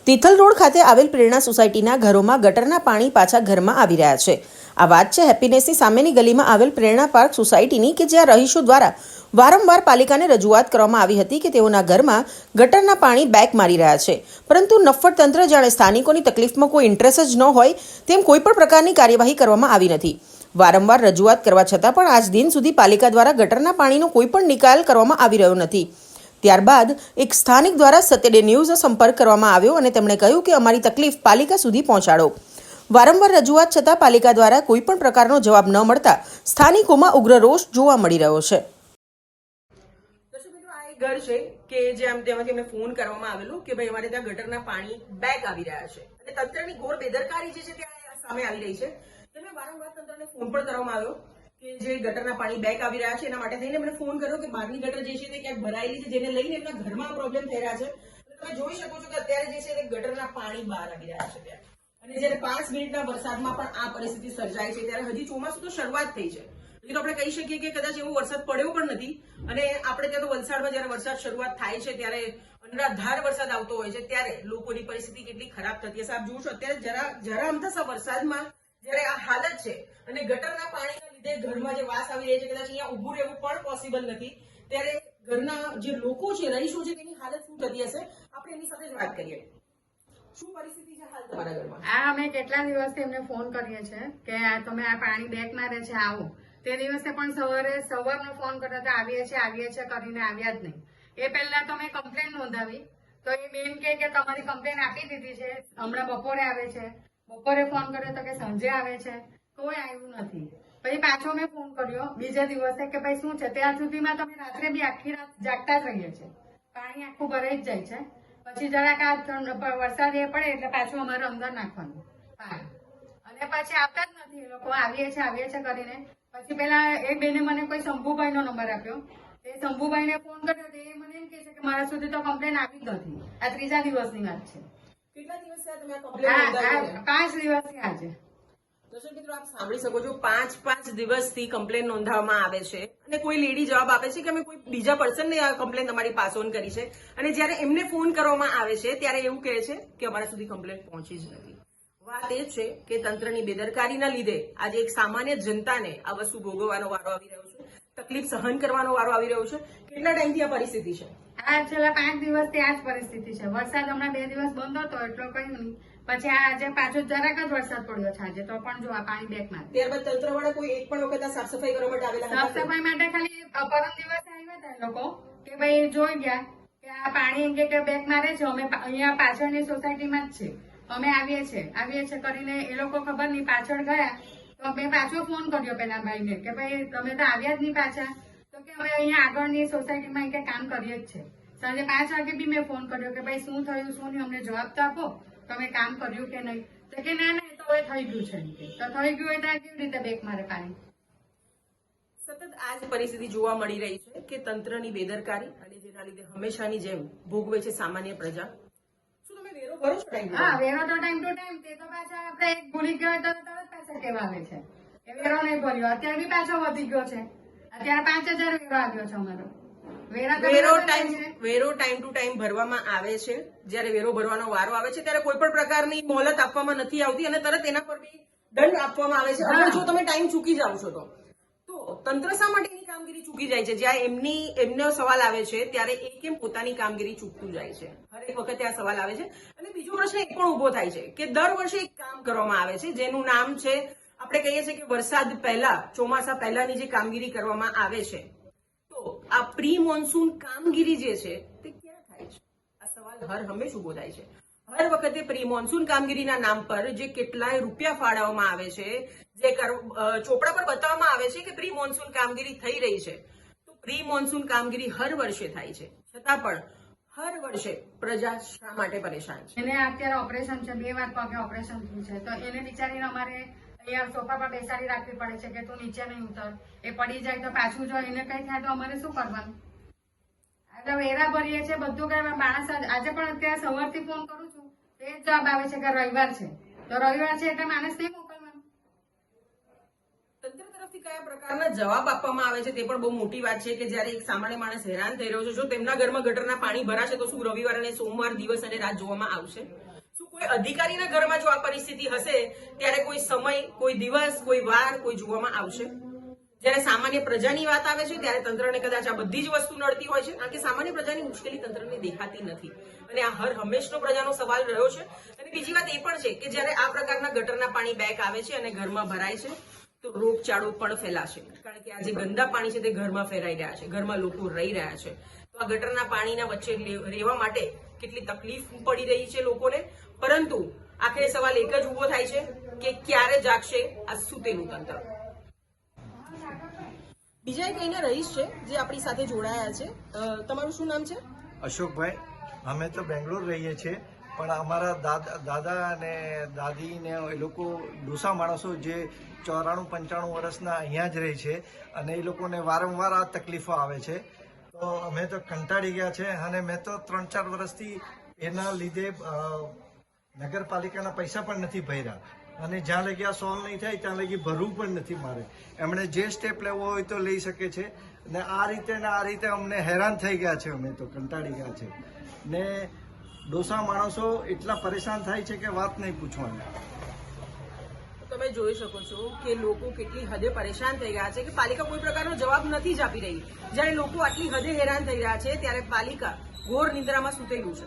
Tithal road ખાતે આવેલ પ્રેરણા સોસાયટીના ઘરોમાં ગટરના પાણી પાછા ઘરમાં આવી રહ્યા છે। આ વાત છે હેપીનેસની સામેની ગલીમાં આવેલ પ્રેરણા પાર્ક સોસાયટીની કે જ્યાં રહીશો દ્વારા વારંવાર પાલિકાને રજૂઆત કરવામાં આવી હતી કે તેઓના ઘરમાં ગટરના પાણી બેક મારી રહ્યા છે, પરંતુ નફ્ફટ તંત્ર જાણે સ્થાનિકોની તકલીફમાં કોઈ ઇન્ટરેસ્ટ જ ન હોય તેમ કોઈપણ પ્રકારની કાર્યવાહી કરવામાં આવી નથી। વારંવાર રજૂઆત કરવા છતાં પણ આજ દિન સુધી પાલિકા દ્વારા ગટરના પાણીનો કોઈ પણ નિકાલ કરવામાં આવી રહ્યો નથી। ત્યારબાદ એક સ્થાનિક દ્વારા સત્યડે ન્યૂઝ સંપર્ક કરવામાં આવ્યો અને તેમણે કહ્યું કે અમારી તકલીફ પાલિકા સુધી પહોંચાડો। વારંવાર રજૂઆત છતાં પાલિકા દ્વારા કોઈ પણ પ્રકારનો જવાબ ન મળતા સ્થાનિકોમાં ઉગ્ર રોષ જોવા મળી રહ્યો છે। આ એક ઘર છે કે જેમાંથી અમને ફોન કરવામાં આવેલો કે ભાઈ અમારે ત્યાં ગટરના પાણી બેક આવી રહ્યા છે અને તંત્રની ઘોર બેદરકારી જે છે ત્યાં સામે આવી રહી છે। તમે વારંવાર તંત્રને ફોન પણ કરવામાં આવ્યો કે જે ગટરના પાણી બેક આવી રહ્યા છે એના માટે થઈને મને ફોન કર્યો કે બહારની ગટર જે છે તે ક્યાંક ભરાયેલી છે, જેને લઈને એમના ઘરમાં પ્રોબ્લેમ થઈ રહ્યા છે। તમે જોઈ શકો છો કે અત્યારે જે છે તે ગટરના પાણી બહાર આવી રહ્યા છે ત્યાં, અને જ્યારે 5 મિનિટના વરસાદમાં પણ આ પરિસ્થિતિ સર્જાય છે ત્યારે હજી ચોમાસું તો શરૂઆત થઈ છે, એટલે આપણે કહી શકીએ કે કદાચ એવો વરસાદ પડ્યો પણ નથી। અને આપણે ત્યાં તો વલસાડમાં જયારે વરસાદ શરૂઆત થાય છે ત્યારે અનરાધાર વરસાદ આવતો હોય છે ત્યારે લોકોની પરિસ્થિતિ કેટલી ખરાબ થતી હશે। આપ જોશો અત્યારે જરા અમથા વરસાદમાં જયારે આ હાલત છે અને ગટરના પાણીના લીધે ઘરમાં જે વાસ આવી રહી છે, કદાચ અહીંયા ઉભું રહેવું પણ પોસિબલ નથી, ત્યારે ઘરના જે લોકો છે, રહીશો છે, તેની હાલત શું થતી હશે આપણે એની સાથે જ વાત કરીએ। શું પરિસ્થિતિ છે હાલ તમારા ઘરમાં? અમે કેટલા દિવસથી એમને ફોન કરીએ છીએ કે તમે આ પાણી બેક મારે છે આવો, તે દિવસે પણ સવારનો ફોન કર્યો તો આવીએ છીએ કરીને આવ્યા જ નહીં। એ પહેલા તો મેં કમ્પ્લેન નોંધાવી તો એ બેન કે તમારી કમ્પ્લેન આપી દીધી છે, હમણાં બપોરે આવે છે। બપોરે ફોન કર્યો તો કે સાંજે આવે છે, કોઈ આવ્યું નથી। પછી પાછો મેં ફોન કર્યો બીજા દિવસે કે ભાઈ શું છે, ત્યાં સુધીમાં તમે રાત્રે બી આખી રાત જાગતા જ રહીએ છીએ, પાણી આખું ભરાઈ જ જાય છે। પછી જરાક આ વરસાદ એ પડે એટલે પાછું અમારે અંદર નાખવાનું પાણી, અને પછી આવતા જ નથી એ લોકો, આવીએ છીએ કરીને। પછી પેલા એ બેને મને કોઈ શંભુભાઈ નો નંબર આપ્યો, એ શંભુભાઈને ફોન કર્યો તો એ મને એમ કે છે કે મારા સુધી તો કમ્પ્લેન આવી જ નથી। આ ત્રીજા દિવસની વાત છે। કેટલા દિવસ થયા તમે આ કમ્પ્લેન નોંધાવી? 5 દિવસથી આજે। દર્શક મિત્રો, આપ સાંભળી શકો છો, 5 દિવસથી કમ્પ્લેન નોંધાવવામાં આવે છે અને કોઈ લેડી જવાબ આપે છે કે અમે કોઈ બીજા પર્સનને આ કમ્પ્લેન તમારી પાસ ઓન કરી છે, અને જ્યારે એમને ફોન કરવામાં આવે છે ત્યારે એવું કહે છે કે અમારા સુધી કમ્પ્લેન પહોંચી જ નથી। વાત એ છે કે તંત્રની બેદરકારીના લીધે આજે એક સામાન્ય જનતાને આ વસ્તુ ભોગવવાનો વારો આવી રહ્યો છે, તકલીફ સહન કરવાનો વારો આવી રહ્યો છે। કેટલા ટાઈમથી આ પરિસ્થિતિ છે? આ છેલ્લા 5 દિવસથી આ જ પરિસ્થિતિ છે। વરસાદ હમણાં 2 દિવસ બંધ હતો એટલો કઈ નહીં, પછી આજે પાછો જરાક જ વરસાદ પડ્યો છે આજે, તો પણ જો આ પાણી બેકમાં। ત્યારબાદ તંત્રવાળા કોઈ એક પણ વખત આ સાફ સફાઈ કરવા માટે આવેલા હતા? સાફ સફાઈ માટે ખાલી પરમ દિવસે આવ્યા હતા એ લોકો કે ભાઈ જોઈ ગયા કે આ પાણી કે બેક મારે છે, અમે અહીંયા પાછળની સોસાયટીમાં જ છે, અમે આવીએ છીએ કરીને એ લોકો ખબર નહીં પાછળ ગયા તો મેં પાછો ફોન કર્યો પેલા ભાઈને કે ભાઈ તમે તો આવ્યા જ નહીં પાછા, તો કે અમે અહીંયા આગળની સોસાયટીમાં કે કામ કરીએ જ છે। સાંજે 5 વાગે બી મેં ફોન કર્યો કે ભાઈ શું થયું શું નહીં, અમને જવાબ તો આપો, તમે કામ કર્યું કે નહીં, તો કે ના એ તો હવે થઈ ગયું છે, તો થઈ ગયું હોય તો કેવી રીતે બેક મારે પાણી? સતત આ જ પરિસ્થિતિ જોવા મળી રહી છે કે તંત્રની બેદરકારી અને જેના લીધે હંમેશાની જેમ ભોગવે છે સામાન્ય પ્રજા। શું તમે વેરો ભરો છો ટાઈમ? હા, વેરો તો ટાઈમ ટુ ટાઈમ, તે તો પાછા આપણે એક ભૂલી ગયો તો તરત પાછા કહેવા આવે છે એ વેરો નહીં ભર્યો, અત્યારે બી પાછો વધી ગયો છે, અત્યારે 5000 વેરો આવ્યો છે અમારો। વેરો ટાઈમ ટુ ટાઈમ ભરવામાં આવે છે, જ્યારે વેરો ભરવાનો વારો આવે છે ત્યારે કોઈ પણ પ્રકારની મોહલત આપવામાં નથી આવતી અને તરત એના પર બી દંડ આપવામાં આવે છે, અને જો તમે ટાઈમ ચૂકી જાવ છો તો તંત્ર શા માટે એની કામગીરી ચૂકી જાય છે? જ્યાં એમનો સવાલ આવે છે ત્યારે એ કેમ પોતાની કામગીરી ચૂકતું જાય છે? હરેક વખતે આ સવાલ આવે છે। અને બીજો પ્રશ્ન એ પણ ઉભો થાય છે કે દર વર્ષે એક કામ કરવામાં આવે છે જેનું નામ છે, આપણે કહીએ છીએ કે વરસાદ પહેલા, ચોમાસા પહેલાની જે કામગીરી કરવામાં આવે છે, તો આ પ્રી મોન્સૂન કામગીરી જે છે તે ક્યાં થાય છે? આ સવાલ હંમેશા ઉભો થાય છે। હર વખતે પ્રી મોન્સૂન કામગીરીના નામ પર જે કેટલાય રૂપિયા ફાળવવામાં આવે છે, જે ચોપડા પર બતાવવામાં આવે છે કે પ્રી મોન્સૂન કામગીરી થઈ રહી છે, તો પ્રી મોન્સૂન કામગીરી હર વર્ષે થાય છે, છતાં પણ હર વર્ષે પ્રજા શા માટે પરેશાન છે? એને અત્યારે ઓપરેશન છે, 2 વાર પગે ઓપરેશન થયું છે, તો એને બિચારીને અમારે અહીંયા સોફા પર બેસાડી રાખવી પડે છે કે તું નીચે નહીં ઉતર, એ પડી જાય તો પાછું જો એને કઈ થાય તો અમારે શું કરવાનું? એટલે વેરા ભરીએ છીએ બધું કઈ માણસ, આજે પણ અત્યારે સવારથી ફોન કરું છું તો એ જ જવાબ આવે છે કે રવિવાર છે, તો રવિવાર છે એટલે માણસ નહીં મોકલવાનું। તંત્ર તરફથી કયા પ્રકારના જવાબ આપવામાં આવે છે તે પણ બહુ મોટી વાત છે કે જ્યારે એક સામાન્ય માણસ હેરાન થઈ રહ્યો છે, જો તેમના ઘરમાં ગટરના પાણી ભરાશે તો શું રવિવાર અને સોમવાર દિવસ અને રાત જોવામાં આવશે? કોઈ અધિકારીના ઘરમાં જો આ પરિસ્થિતિ હશે ત્યારે કોઈ સમય, કોઈ દિવસ, કોઈ વાર, કોઈ જોવામાં આવશે. જ્યારે સામાન્ય પ્રજાની વાત આવે છે ત્યારે તંત્રને કદાચ આ બધી જ વસ્તુ નડતી હોય છે, કારણ કે સામાન્ય પ્રજાની મુશ્કેલી તંત્રને દેખાતી નથી અને આ હર હંમેશનો પ્રજાનો સવાલ રહ્યો છે. અને બીજી વાત એ પણ છે કે જ્યારે આ પ્રકારના ગટરના પાણી બેક આવે છે અને ઘરમાં ભરાય છે તો રોગચાળો પણ ફેલાશે, કારણ કે આ જે ગંદા પાણી છે તે ઘરમાં ફેરાઈ રહ્યા છે, ઘરમાં લોકો રહી રહ્યા છે. તો આ ગટરના પાણીના વચ્ચે રહેવા માટે કેટલી તકલીફ પડી રહી છે લોકોને, પરંતુ આખરે સવાલ એક જ ઉભો થાય છે કે ક્યારે જાગશે આ સૂતેલું તંત્ર. બીજા એક અહીંના રહીશ છે જે આપણી સાથે જોડાયા છે. તમારું શું નામ છે? અશોકભાઈ. અમે તો બેંગ્લોર રહીએ છીએ, પણ અમારા દાદા અને દાદી ને એ લોકો ડોસા માણસો જે 94-95 વર્ષના અહીંયા જ રહે છે અને એ લોકોને વારંવાર આ તકલીફો આવે છે. તો અમે તો કંટાળી ગયા છે અને મેં તો 3-4 વર્ષથી એના લીધે નગરપાલિકાના પૈસા પણ નથી ભર્યા અને જ્યાં લગી આ સોલ્વ નહીં થાય ત્યાં લગી ભરવું પણ નથી મારે. એમણે જે સ્ટેપ લેવો હોય તો લઈ શકે છે ને આ રીતે અમને હેરાન થઈ ગયા છે. અમે તો કંટાળી ગયા છે ને ડોસા માણસો એટલા પરેશાન થાય છે કે વાત નહીં પૂછવાની. તમે જોઈ શકો છો કે લોકો કેટલી હદે પરેશાન થઈ ગયા છે કે પાલિકા કોઈ પ્રકારનો જવાબ નથી જ આપી રહી. જ્યારે લોકો આટલી હદે હેરાન થઈ રહ્યા છે ત્યારે પાલિકા ઘોર નિંદ્રામાં સૂતેલું છે.